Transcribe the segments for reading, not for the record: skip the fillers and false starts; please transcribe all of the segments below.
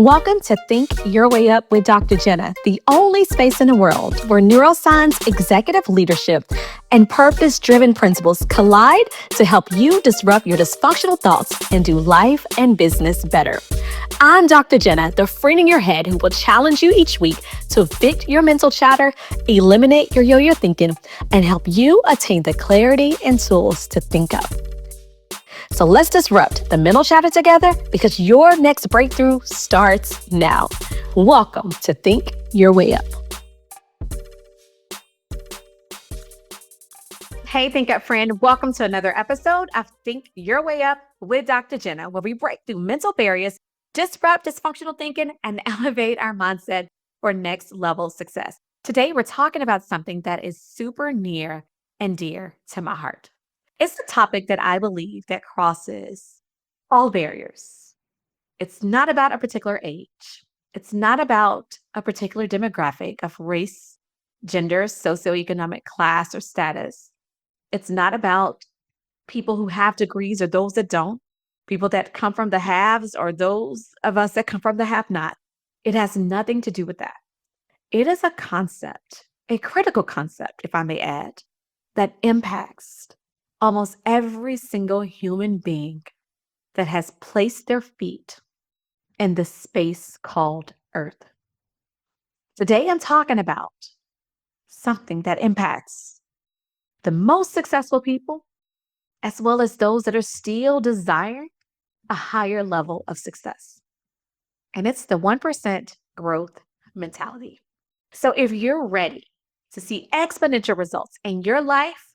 Welcome to Think Your Way Up with Dr. Jinneh, the only space in the world where neuroscience, executive leadership, and purpose driven principles collide to help you disrupt your dysfunctional thoughts and do life and business better. I'm Dr. Jinneh, the friend in your head who will challenge you each week to evict your mental chatter, eliminate your yo-yo thinking, and help you attain the clarity and tools to think up. So let's disrupt the mental chatter together because your next breakthrough starts now. Welcome to Think Your Way Up. Hey, Think Up friend. Welcome to another episode of Think Your Way Up with Dr. Jinneh, where we break through mental barriers, disrupt dysfunctional thinking, and elevate our mindset for next level success. Today, we're talking about something that is super near and dear to my heart. It's a topic that I believe that crosses all barriers. It's not about a particular age. It's not about a particular demographic of race, gender, socioeconomic class, or status. It's not about people who have degrees or those that don't, people that come from the haves or those of us that come from the have-not. It has nothing to do with that. It is a concept, a critical concept, if I may add, that impacts almost every single human being that has placed their feet in the space called Earth. Today, I'm talking about something that impacts the most successful people, as well as those that are still desiring a higher level of success. And it's the 1% growth mentality. So if you're ready to see exponential results in your life,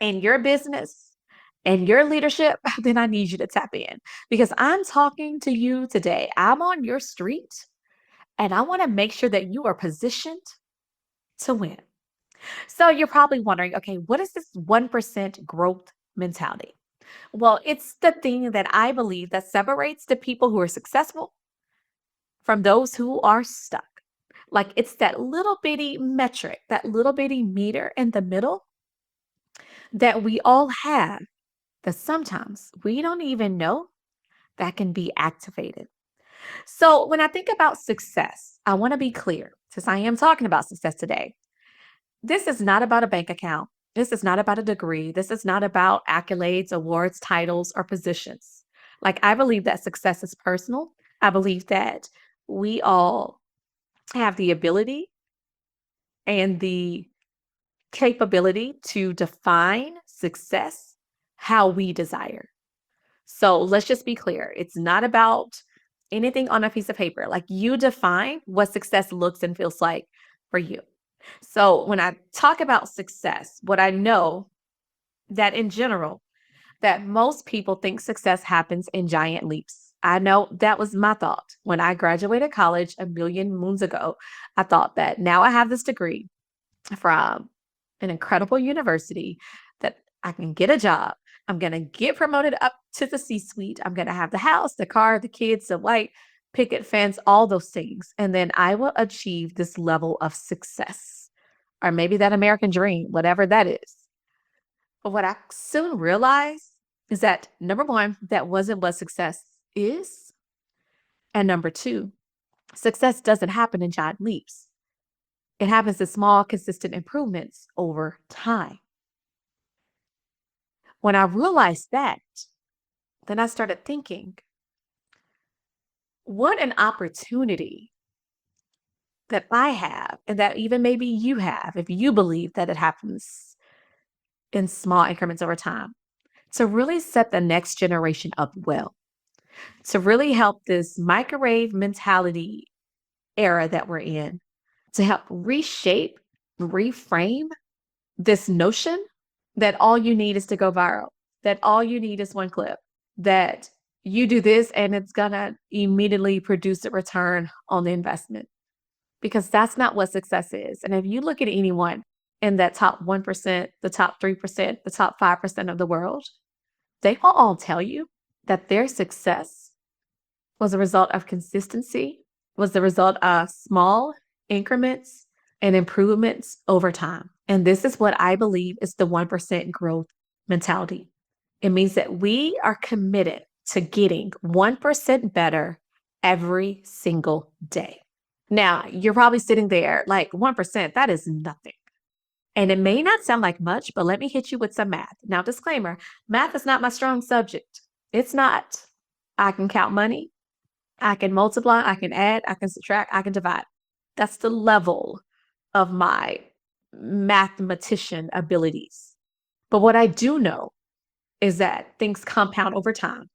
in your business, and your leadership, then I need you to tap in because I'm talking to you today. I'm on your street and I want to make sure that you are positioned to win. So you're probably wondering, okay, what is this 1% growth mentality? Well, it's the thing that I believe that separates the people who are successful from those who are stuck. Like it's that little bitty metric, that little bitty meter in the middle that we all have that sometimes we don't even know that can be activated. So when I think about success, I want to be clear, since I am talking about success today, this is not about a bank account. This is not about a degree. This is not about accolades, awards, titles, or positions. Like I believe that success is personal. I believe that we all have the ability and the capability to define success how we desire. So let's just be clear. It's not about anything on a piece of paper. Like you define what success looks and feels like for you. So when I talk about success, what I know that in general, that most people think success happens in giant leaps. I know that was my thought when I graduated college a million moons ago. I thought that now I have this degree from an incredible university that I can get a job. I'm going to get promoted up to the C-suite. I'm going to have the house, the car, the kids, the white picket fence, all those things. And then I will achieve this level of success, or maybe that American dream, whatever that is. But what I soon realized is that number one, that wasn't what success is. And number two, success doesn't happen in giant leaps. It happens in small, consistent improvements over time. When I realized that, then I started thinking, what an opportunity that I have, and that even maybe you have, if you believe that it happens in small increments over time, to really set the next generation up well, to really help this microwave mentality era that we're in, to help reshape, reframe this notion that all you need is to go viral, that all you need is one clip, that you do this and it's gonna immediately produce a return on the investment. Because that's not what success is. And if you look at anyone in that top 1%, the top 3%, the top 5% of the world, they will all tell you that their success was a result of consistency, was the result of small increments and improvements over time. And this is what I believe is the 1% growth mentality. It means that we are committed to getting 1% better every single day. Now, you're probably sitting there like 1%, that is nothing. And it may not sound like much, but let me hit you with some math. Now, disclaimer, math is not my strong subject. It's not. I can count money, I can multiply, I can add, I can subtract, I can divide. That's the level of my mathematician abilities. But what I do know is that things compound over time.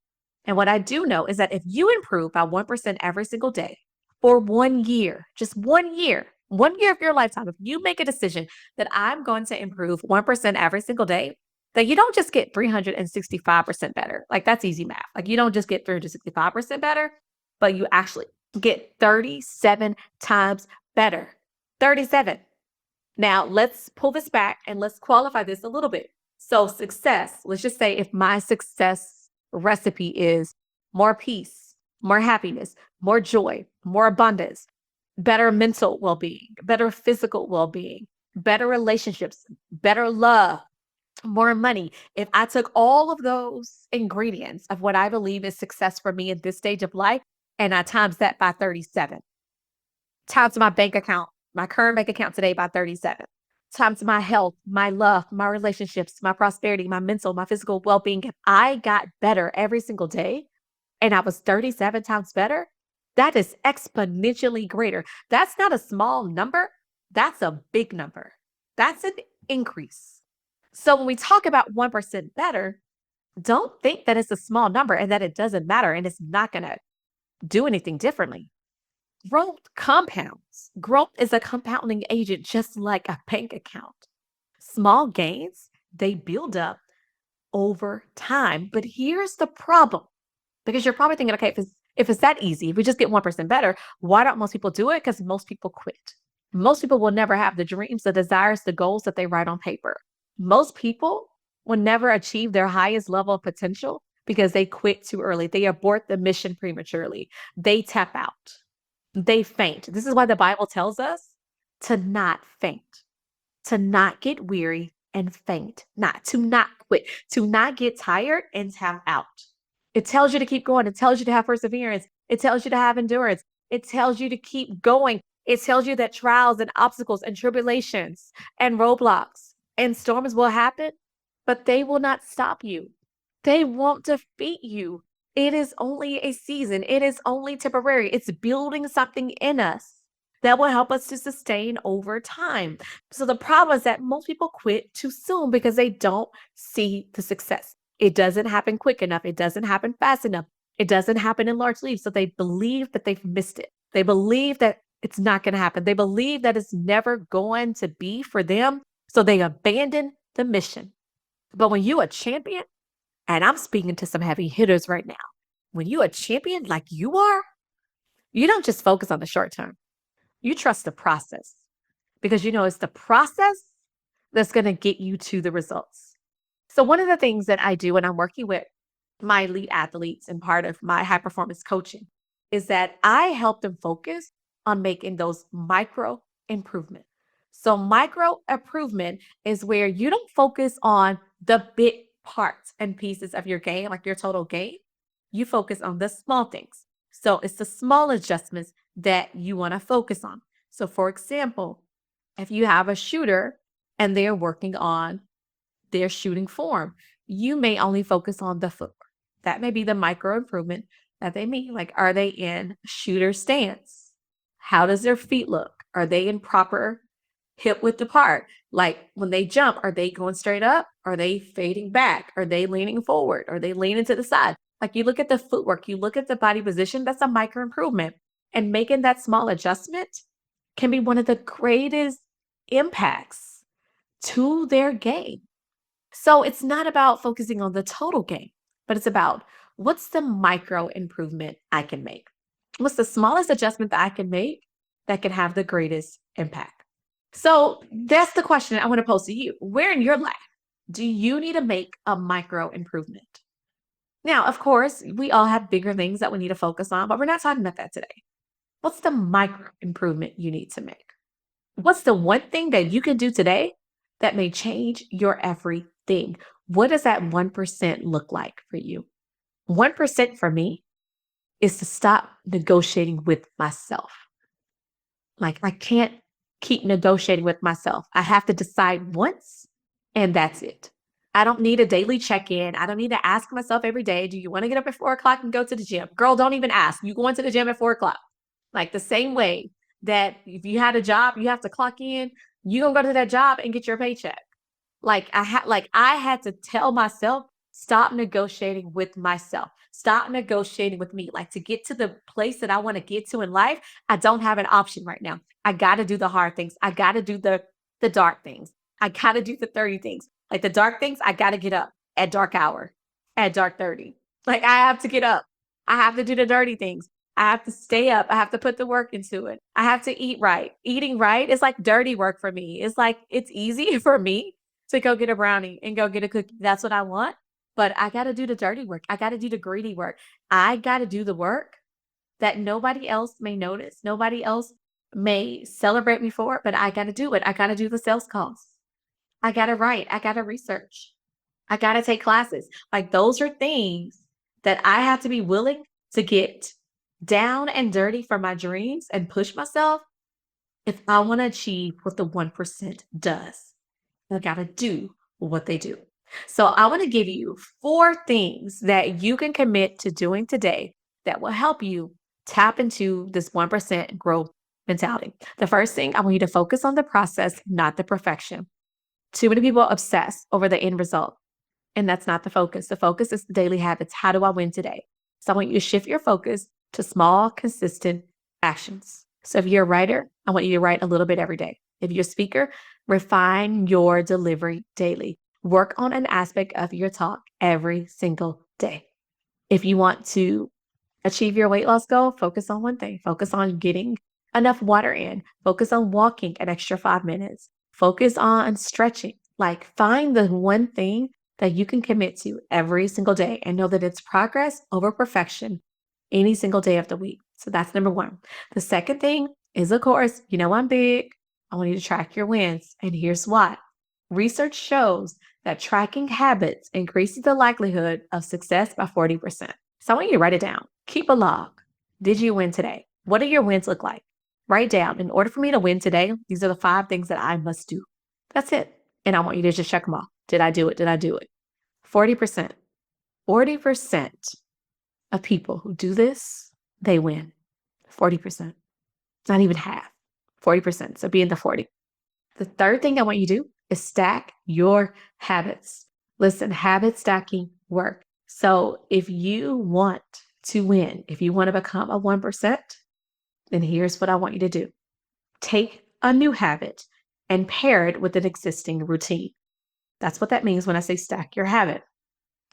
And what I do know is that if you improve by 1% every single day for 1 year, just 1 year of your lifetime, if you make a decision that I'm going to improve 1% every single day, that you don't just get 365% better. Like that's easy math. Like you don't just get 365% better, but you actually get 37 times better. 37. Now, let's pull this back and let's qualify this a little bit. So, success, let's just say if my success recipe is more peace, more happiness, more joy, more abundance, better mental well being, better physical well being, better relationships, better love, more money. If I took all of those ingredients of what I believe is success for me at this stage of life and I times that by 37, times my bank account, my current bank account today by 37, times my health, my love, my relationships, my prosperity, my mental, my physical well being. If I got better every single day and I was 37 times better, that is exponentially greater. That's not a small number, that's a big number. That's an increase. So when we talk about 1% better, don't think that it's a small number and that it doesn't matter and it's not going to do anything differently. Growth compounds. Growth is a compounding agent, just like a bank account. Small gains, they build up over time. But here's the problem because you're probably thinking, okay, if it's that easy, if we just get 1% better, why don't most people do it? Because most people quit. Most people will never have the dreams, the desires, the goals that they write on paper. Most people will never achieve their highest level of potential because they quit too early. They abort the mission prematurely. They tap out. They faint. This is why the Bible tells us to not faint, to not get weary and faint, not to not quit, to not get tired and tap out. It tells you to keep going. It tells you to have perseverance. It tells you to have endurance. It tells you to keep going. It tells you that trials and obstacles and tribulations and roadblocks and storms will happen, but they will not stop you. They won't defeat you. It is only a season. It is only temporary. It's building something in us that will help us to sustain over time. So the problem is that most people quit too soon because they don't see the success. It doesn't happen quick enough. It doesn't happen fast enough. It doesn't happen in large leaps. So they believe that they've missed it. They believe that it's not going to happen. They believe that it's never going to be for them. So they abandon the mission. But when you a champion, and I'm speaking to some heavy hitters right now, when you a champion like you are, you don't just focus on the short term. You trust the process because you know it's the process that's going to get you to the results. So, one of the things that I do when I'm working with my elite athletes and part of my high performance coaching is that I help them focus on making those micro improvements. So, micro improvement is where you don't focus on the big parts and pieces of your game, like your total game. You focus on the small things. So, it's the small adjustments that you want to focus on. So, for example, if you have a shooter and they're working on their shooting form, you may only focus on the footwork. That may be the micro improvement that they mean. Like, are they in shooter stance? How does their feet look? Are they in proper hip width apart? Like when they jump, are they going straight up? Are they fading back? Are they leaning forward? Are they leaning to the side? Like you look at the footwork, you look at the body position, that's a micro improvement. And making that small adjustment can be one of the greatest impacts to their game. So it's not about focusing on the total game, but it's about what's the micro improvement I can make? What's the smallest adjustment that I can make that can have the greatest impact? So that's the question I want to pose to you. Where in your life do you need to make a micro improvement? Now, of course, we all have bigger things that we need to focus on, but we're not talking about that today. What's the micro improvement you need to make? What's the one thing that you can do today that may change your everything? What does that 1% look like for you? 1% for me is to stop negotiating with myself. Like, I can't keep negotiating with myself. I have to decide once, and that's it. I don't need a daily check in. I don't need to ask myself every day, do you want to get up at 4 o'clock and go to the gym? Girl, don't even ask. You going to the gym at 4 o'clock. Like the same way that if you had a job, you have to clock in, you gonna go to that job and get your paycheck. I had to tell myself, stop negotiating with myself. Stop negotiating with me. Like to get to the place that I want to get to in life, I don't have an option right now. I got to do the hard things. I got to do the dark things. I got to do the 30 things. Like the dark things, I got to get up at dark hour, at dark 30. Like I have to get up. I have to do the dirty things. I have to stay up. I have to put the work into it. I have to eat right. Eating right is like dirty work for me. It's like it's easy for me to go get a brownie and go get a cookie. That's what I want. But I got to do the dirty work. I got to do the greedy work. I got to do the work that nobody else may notice. Nobody else may celebrate me for it, but I got to do it. I got to do the sales calls. I got to write. I got to research. I got to take classes. Like those are things that I have to be willing to get down and dirty for my dreams and push myself if I want to achieve what the 1% does. I got to do what they do. So I want to give you 4 things that you can commit to doing today that will help you tap into this 1% growth mentality. The first thing, I want you to focus on the process, not the perfection. Too many people obsess over the end result, and that's not the focus. The focus is the daily habits. How do I win today? So I want you to shift your focus to small, consistent actions. So if you're a writer, I want you to write a little bit every day. If you're a speaker, refine your delivery daily. Work on an aspect of your talk every single day. If you want to achieve your weight loss goal, focus on one thing. Focus on getting enough water in. Focus on walking an extra 5 minutes. Focus on stretching. Like find the one thing that you can commit to every single day and know that it's progress over perfection any single day of the week. So that's number 1. The second thing is, of course, I'm big. I want you to track your wins. And here's why. Research shows that tracking habits increases the likelihood of success by 40%. So I want you to write it down. Keep a log. Did you win today? What do your wins look like? Write down, in order for me to win today, these are the 5 things that I must do. That's it. And I want you to just check them off. Did I do it? Did I do it? 40%. 40% of people who do this, they win. 40%. It's not even half. 40%. So be in the 40. The third thing I want you to do is stack your habits. Listen, habit stacking work. So if you want to win, if you want to become a 1%, then here's what I want you to do. Take a new habit and pair it with an existing routine. That's what that means when I say stack your habit.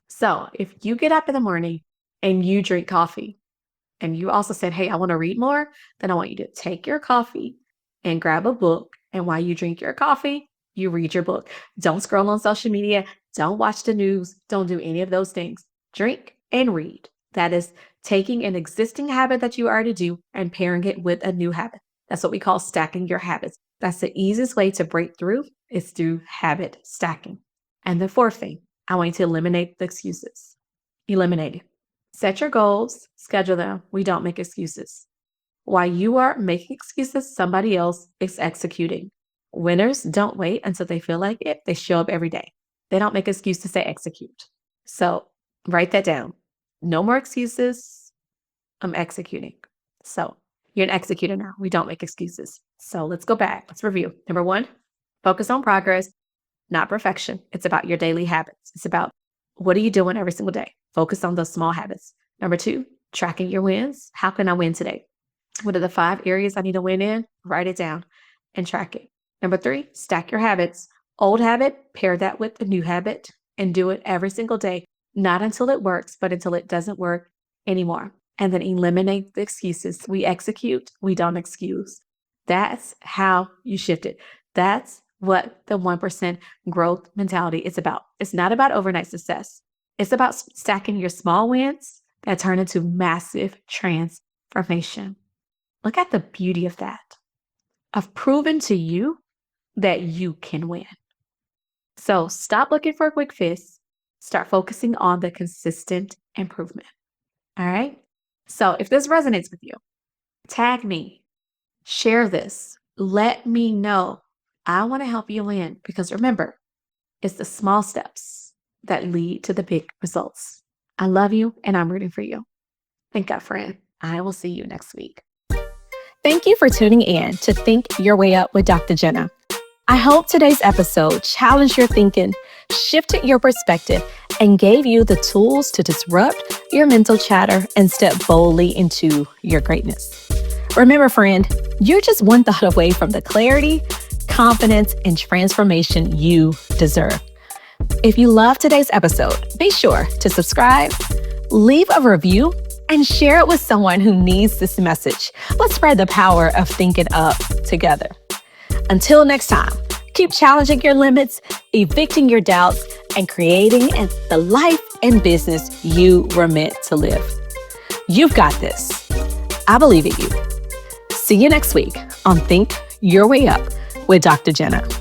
So if you get up in the morning and you drink coffee and you also said, hey, I want to read more, then I want you to take your coffee and grab a book. And while you drink your coffee, you read your book. Don't scroll on social media. Don't watch the news. Don't do any of those things. Drink and read. That is taking an existing habit that you already do and pairing it with a new habit. That's what we call stacking your habits. That's the easiest way to break through is through habit stacking. And the fourth thing, I want you to eliminate the excuses. Eliminate it. Set your goals, schedule them. We don't make excuses. While you are making excuses, somebody else is executing. Winners don't wait until they feel like it. They show up every day. They don't make excuses, they execute. So write that down. No more excuses. I'm executing. So you're an executor now. We don't make excuses. So let's go back. Let's review. Number 1, focus on progress, not perfection. It's about your daily habits. It's about what are you doing every single day? Focus on those small habits. Number 2, tracking your wins. How can I win today? What are the 5 areas I need to win in? Write it down and track it. Number 3, stack your habits. Old habit, pair that with a new habit and do it every single day. Not until it works, but until it doesn't work anymore. And then eliminate the excuses. We execute, we don't excuse. That's how you shift it. That's what the 1% growth mentality is about. It's not about overnight success. It's about stacking your small wins that turn into massive transformation. Look at the beauty of that. I've proven to you that you can win. So stop looking for a quick fix. Start focusing on the consistent improvement. All right. So if this resonates with you, tag me, share this, let me know. I want to help you win because remember, it's the small steps that lead to the big results. I love you and I'm rooting for you. Think up, friend. I will see you next week. Thank you for tuning in to Think Your Way Up with Dr. Jinneh. I hope today's episode challenged your thinking, shifted your perspective, and gave you the tools to disrupt your mental chatter and step boldly into your greatness. Remember, friend, you're just one thought away from the clarity, confidence, and transformation you deserve. If you love today's episode, be sure to subscribe, leave a review, and share it with someone who needs this message. Let's spread the power of thinking up together. Until next time, keep challenging your limits, evicting your doubts, and creating the life and business you were meant to live. You've got this. I believe in you. See you next week on Think Your Way Up with Dr. Jinneh.